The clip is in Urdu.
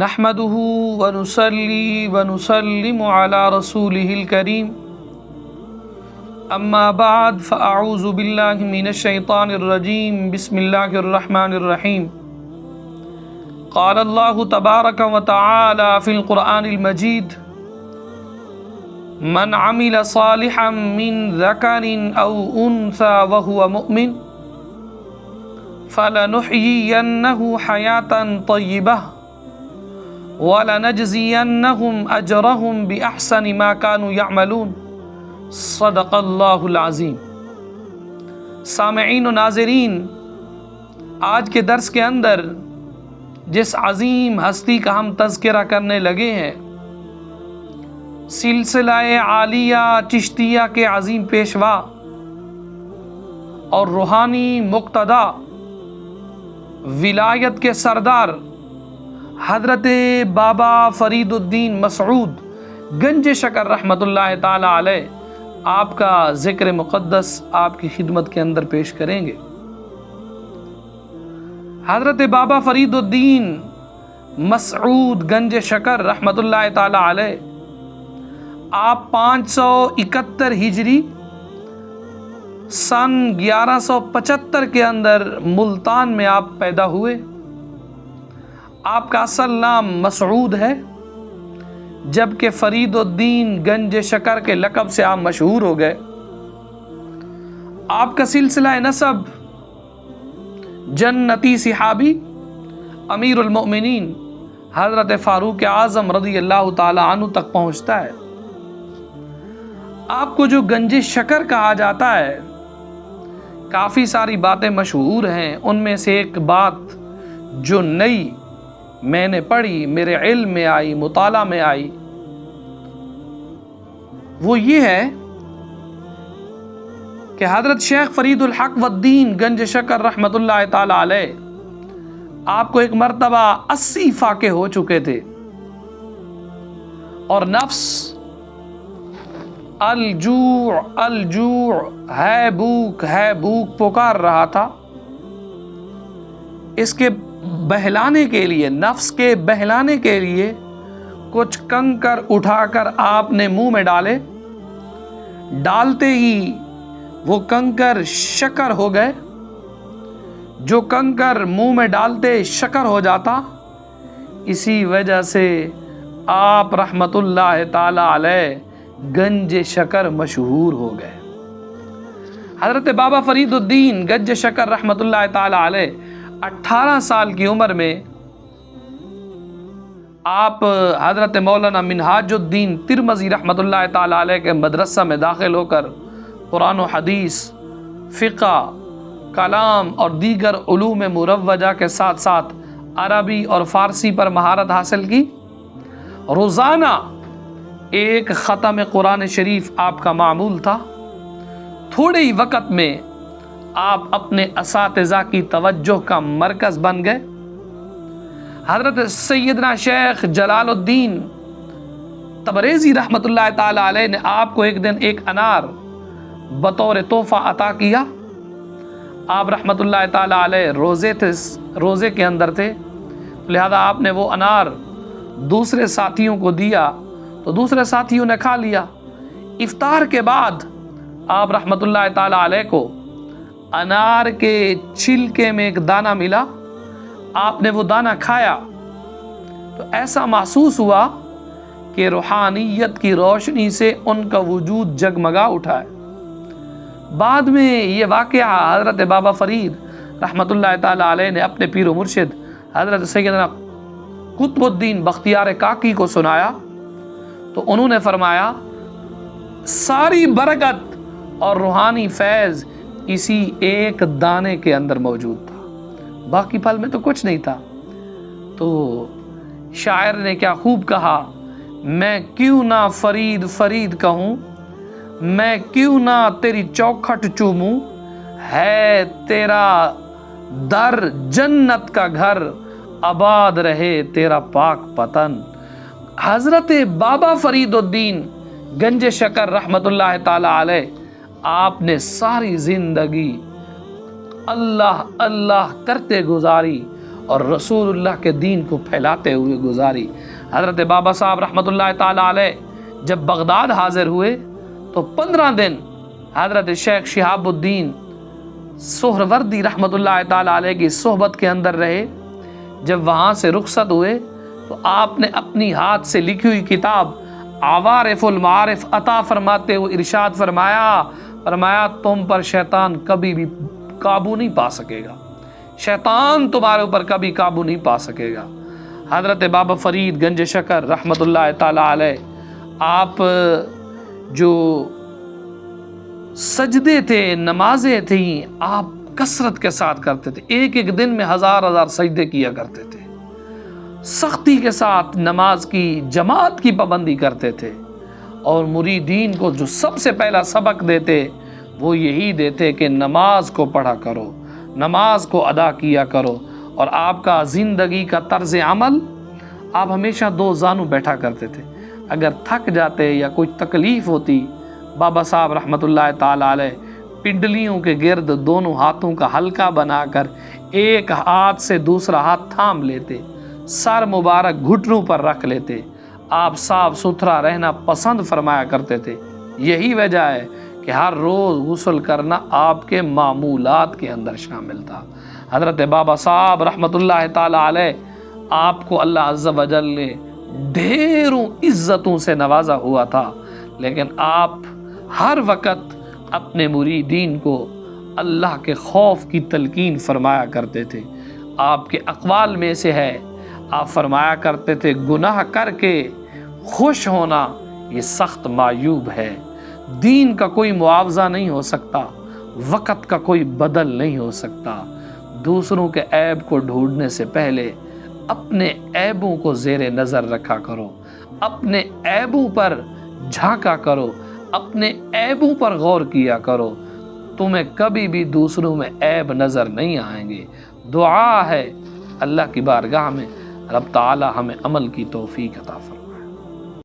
نحمده ونصلي ونسلم على رسوله الكريم اما بعد فاعوذ بالله من الشيطان الرجيم بسم الله الرحمن الرحيم قال الله تبارك وتعالى في القرآن المجيد من عمل صالحا من ذكر أو أنثى وهو مؤمن فلنحيينه حياة طيبة وَلَنَجْزِيَنَّهُمْ أَجْرَهُمْ بِأَحْسَنِ مَا كَانُوا يَعْمَلُونَ صدق اللہ العظیم۔ سامعین و ناظرین، آج کے درس کے اندر جس عظیم ہستی کا ہم تذکرہ کرنے لگے ہیں، سلسلہ عالیہ چشتیہ کے عظیم پیشوا اور روحانی مقتدا ولایت کے سردار حضرت بابا فرید الدین مسعود گنج شکر رحمۃ اللہ تعالی علیہ آپ کا ذکر مقدس آپ کی خدمت کے اندر پیش کریں گے۔ حضرت بابا فرید الدین مسعود گنج شکر رحمۃ اللہ تعالی علیہ آپ 571 ہجری سن 1175 کے اندر ملتان میں آپ پیدا ہوئے۔ آپ کا اصل نام مسعود ہے، جبکہ فرید الدین گنج شکر کے لقب سے آپ مشہور ہو گئے۔ آپ کا سلسلہ نسب جنتی صحابی امیر المؤمنین حضرت فاروق اعظم رضی اللہ تعالی عنہ تک پہنچتا ہے۔ آپ کو جو گنج شکر کہا جاتا ہے، کافی ساری باتیں مشہور ہیں، ان میں سے ایک بات جو نئی میں نے پڑھی، میرے علم میں آئی، مطالعہ میں آئی، وہ یہ ہے کہ حضرت شیخ فرید الحق والدین گنج شکر رحمۃ اللہ تعالی علیہ آپ کو ایک مرتبہ 80 فاقے ہو چکے تھے اور نفس الجوع الجوع ہے بھوک پکار رہا تھا۔ اس کے بہلانے کے لیے، نفس کے بہلانے کے لیے کچھ کنکر اٹھا کر آپ نے منہ میں ڈالے، ڈالتے ہی وہ کنکر شکر ہو گئے۔ جو کنکر منہ میں ڈالتے شکر ہو جاتا، اسی وجہ سے آپ رحمت اللہ تعالی علیہ گنج شکر مشہور ہو گئے۔ حضرت بابا فرید الدین گنج شکر رحمت اللہ تعالی علیہ 18 سال کی عمر میں آپ حضرت مولانا منہاج الدین ترمذی رحمۃ اللہ تعالی علیہ کے مدرسہ میں داخل ہو کر قرآن و حدیث، فقہ، کلام اور دیگر علوم مروجہ کے ساتھ ساتھ عربی اور فارسی پر مہارت حاصل کی۔ روزانہ ایک ختم قرآن شریف آپ کا معمول تھا۔ تھوڑے ہی وقت میں آپ اپنے اساتذہ کی توجہ کا مرکز بن گئے۔ حضرت سیدنا شیخ جلال الدین تبریزی رحمۃ اللہ تعالی علیہ نے آپ کو ایک دن ایک انار بطور تحفہ عطا کیا۔ آپ رحمۃ اللہ تعالی علیہ روزے کے اندر تھے، لہذا آپ نے وہ انار دوسرے ساتھیوں کو دیا تو دوسرے ساتھیوں نے کھا لیا۔ افطار کے بعد آپ رحمۃ اللہ تعالی علیہ کو انار کے چھلکے میں ایک دانہ ملا، آپ نے وہ دانہ کھایا تو ایسا محسوس ہوا کہ روحانیت کی روشنی سے ان کا وجود جگمگا اٹھا ہے۔ بعد میں یہ واقعہ حضرت بابا فرید رحمۃ اللہ تعالی علیہ نے اپنے پیر و مرشد حضرت سیدنا قطب الدین بختیار کاکی کو سنایا تو انہوں نے فرمایا ساری برکت اور روحانی فیض اسی ایک دانے کے اندر موجود تھا، باقی پھل میں تو کچھ نہیں تھا۔ تو شاعر نے کیا خوب کہا، میں کیوں نہ فرید فرید کہوں، میں کیوں نہ تیری چوکھٹ چوموں، ہے تیرا در جنت کا گھر، آباد رہے تیرا پاک پتن۔ حضرت بابا فرید الدین گنج شکر رحمت اللہ تعالی علیہ آپ نے ساری زندگی اللہ اللہ کرتے گزاری اور رسول اللہ کے دین کو پھیلاتے ہوئے گزاری۔ حضرت بابا صاحب رحمۃ اللہ تعالی علیہ جب بغداد حاضر ہوئے تو 15 دن حضرت شیخ شہاب الدین سہروردی رحمۃ اللہ تعالی علیہ کی صحبت کے اندر رہے۔ جب وہاں سے رخصت ہوئے تو آپ نے اپنی ہاتھ سے لکھی ہوئی کتاب عوارف المعارف عطا فرماتے ہوئے ارشاد فرمایا تم پر شیطان کبھی بھی قابو نہیں پا سکے گا، شیطان تمہارے اوپر کبھی قابو نہیں پا سکے گا۔ حضرت بابا فرید گنج شکر رحمۃ اللہ تعالی علیہ، آپ جو سجدے تھے، نمازیں تھیں، آپ کثرت کے ساتھ کرتے تھے، ایک ایک دن میں 1000 سجدے کیا کرتے تھے، سختی کے ساتھ نماز کی جماعت کی پابندی کرتے تھے، اور مریدین کو جو سب سے پہلا سبق دیتے وہ یہی دیتے کہ نماز کو پڑھا کرو، نماز کو ادا کیا کرو۔ اور آپ کا زندگی کا طرز عمل، آپ ہمیشہ 2 زانو بیٹھا کرتے تھے، اگر تھک جاتے یا کوئی تکلیف ہوتی بابا صاحب رحمۃ اللہ تعالی علیہ پنڈلیوں کے گرد دونوں ہاتھوں کا حلقہ بنا کر ایک ہاتھ سے دوسرا ہاتھ تھام لیتے، سر مبارک گھٹنوں پر رکھ لیتے۔ آپ صاف ستھرا رہنا پسند فرمایا کرتے تھے۔ یہی وجہ ہے کہ ہر روز غسل کرنا آپ کے معمولات کے اندر شامل تھا۔ حضرت بابا صاحب رحمۃ اللہ تعالی علیہ، آپ کو اللہ عز و جل نے ڈھیروں عزتوں سے نوازا ہوا تھا، لیکن آپ ہر وقت اپنے مریدین کو اللہ کے خوف کی تلقین فرمایا کرتے تھے۔ آپ کے اقوال میں سے ہے، آپ فرمایا کرتے تھے گناہ کر کے خوش ہونا یہ سخت معیوب ہے، دین کا کوئی معاوضہ نہیں ہو سکتا، وقت کا کوئی بدل نہیں ہو سکتا۔ دوسروں کے عیب کو ڈھونڈنے سے پہلے اپنے عیبوں کو زیر نظر رکھا کرو، اپنے عیبوں پر جھانکا کرو، اپنے عیبوں پر غور کیا کرو، تمہیں کبھی بھی دوسروں میں عیب نظر نہیں آئیں گے۔ دعا ہے اللہ کی بارگاہ میں رب تعالی ہمیں عمل کی توفیق عطا فرمائے۔